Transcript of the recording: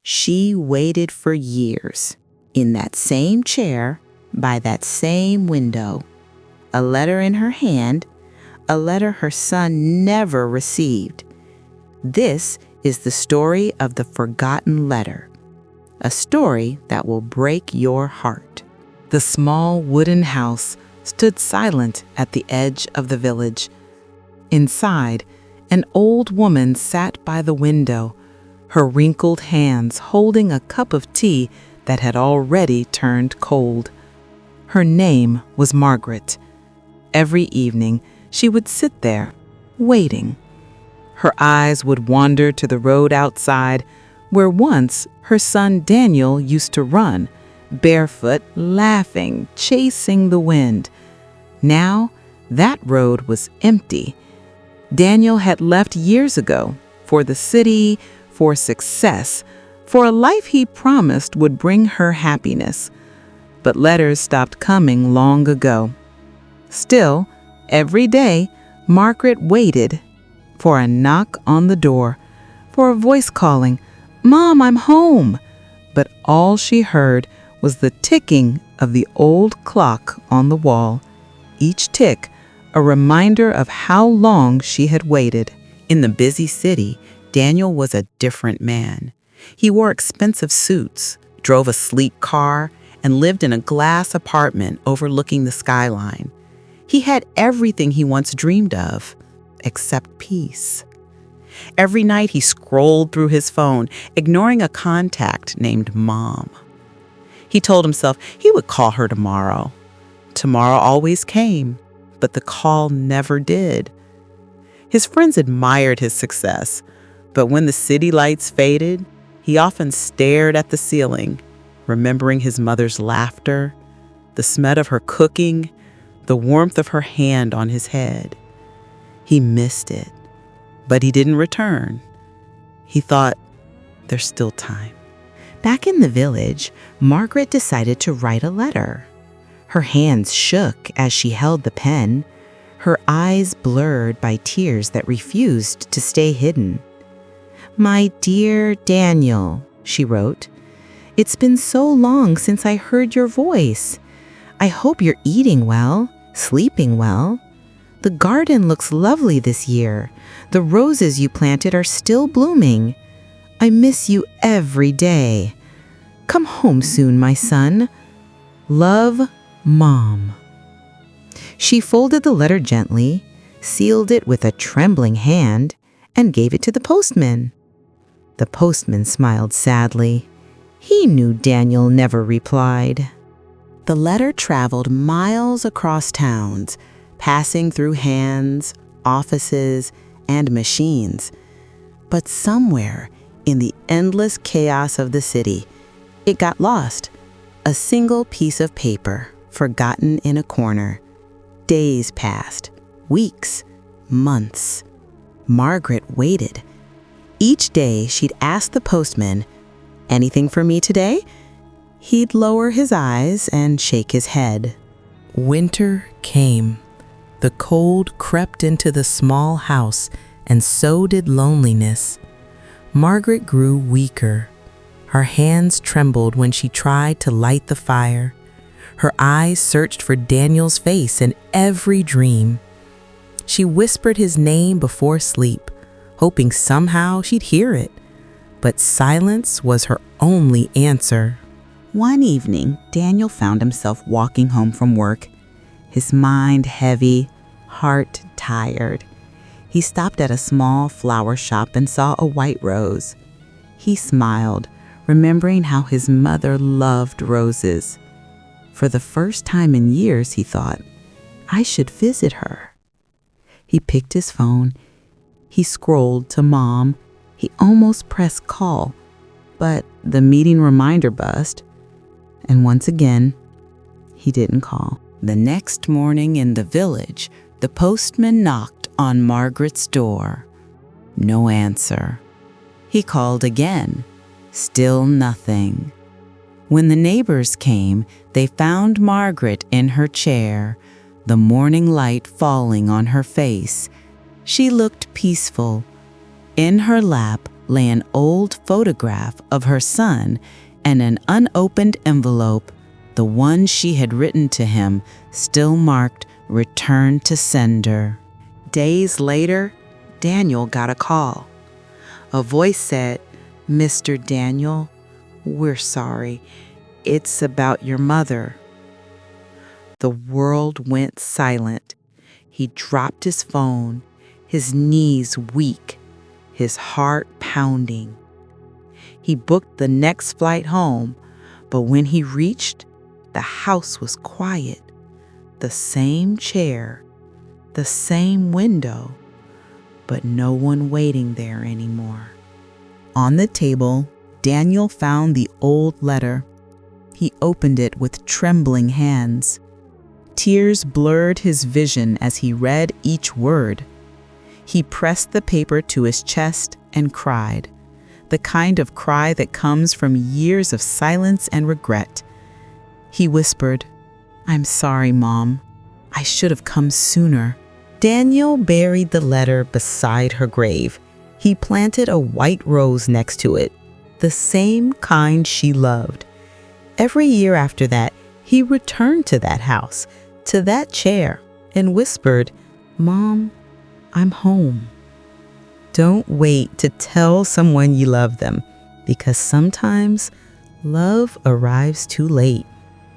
She waited for years, in that same chair, by that same window, a letter in her hand, a letter her son never received. This is the story of the forgotten letter, a story that will break your heart. The small wooden house stood silent at the edge of the village. Inside, an old woman sat by the window, her wrinkled hands holding a cup of tea that had already turned cold. Her name was Margaret. Every evening, she would sit there, waiting. Her eyes would wander to the road outside, where once her son Daniel used to run, barefoot, laughing, chasing the wind. Now, that road was empty. Daniel had left years ago for the city, for success, for a life he promised would bring her happiness. But letters stopped coming long ago. Still, every day, Margaret waited for a knock on the door, for a voice calling, "Mom, I'm home." But all she heard was the ticking of the old clock on the wall, each tick a reminder of how long she had waited. In the busy city, Daniel was a different man. He wore expensive suits, drove a sleek car, and lived in a glass apartment overlooking the skyline. He had everything he once dreamed of, except peace. Every night he scrolled through his phone, ignoring a contact named Mom. He told himself he would call her tomorrow. Tomorrow always came, but the call never did. His friends admired his success, but when the city lights faded, he often stared at the ceiling, remembering his mother's laughter, the smell of her cooking, the warmth of her hand on his head. He missed it, but he didn't return. He thought, there's still time. Back in the village, Margaret decided to write a letter. Her hands shook as she held the pen, her eyes blurred by tears that refused to stay hidden. "My dear Daniel," she wrote, "it's been so long since I heard your voice. I hope you're eating well, sleeping well. The garden looks lovely this year. The roses you planted are still blooming. I miss you every day. Come home soon, my son. Love, Mom." She folded the letter gently, sealed it with a trembling hand, and gave it to the postman. The postman smiled sadly. He knew Daniel never replied. The letter traveled miles across towns, passing through hands, offices, and machines. But somewhere in the endless chaos of the city, it got lost, a single piece of paper forgotten in a corner. Days passed, weeks, months. Margaret waited. Each day she'd ask the postman, "Anything for me today?" He'd lower his eyes and shake his head. Winter came. The cold crept into the small house, and so did loneliness. Margaret grew weaker. Her hands trembled when she tried to light the fire. Her eyes searched for Daniel's face in every dream. She whispered his name before sleep, hoping somehow she'd hear it. But silence was her only answer. One evening, Daniel found himself walking home from work, his mind heavy, heart tired. He stopped at a small flower shop and saw a white rose. He smiled, remembering how his mother loved roses. For the first time in years, he thought, I should visit her. He picked his phone. He scrolled to Mom. He almost pressed call, but the meeting reminder buzzed. And once again, he didn't call. The next morning in the village, the postman knocked on Margaret's door. No answer. He called again. Still nothing. When the neighbors came, they found Margaret in her chair, the morning light falling on her face. She looked peaceful. In her lap lay an old photograph of her son and an unopened envelope, the one she had written to him, still marked "Return to Sender." Days later, Daniel got a call. A voice said, "Mr. Daniel, we're sorry. It's about your mother." The world went silent. He dropped his phone, his knees weak, his heart pounding. He booked the next flight home, but when he reached, the house was quiet. The same chair, the same window, but no one waiting there anymore. On the table, Daniel found the old letter. He opened it with trembling hands. Tears blurred his vision as he read each word. He pressed the paper to his chest and cried, the kind of cry that comes from years of silence and regret. He whispered, "I'm sorry, Mom. I should have come sooner." Daniel buried the letter beside her grave. He planted a white rose next to it, the same kind she loved. Every year after that, he returned to that house, to that chair, and whispered, "Mom, I'm home." Don't wait to tell someone you love them, because sometimes love arrives too late.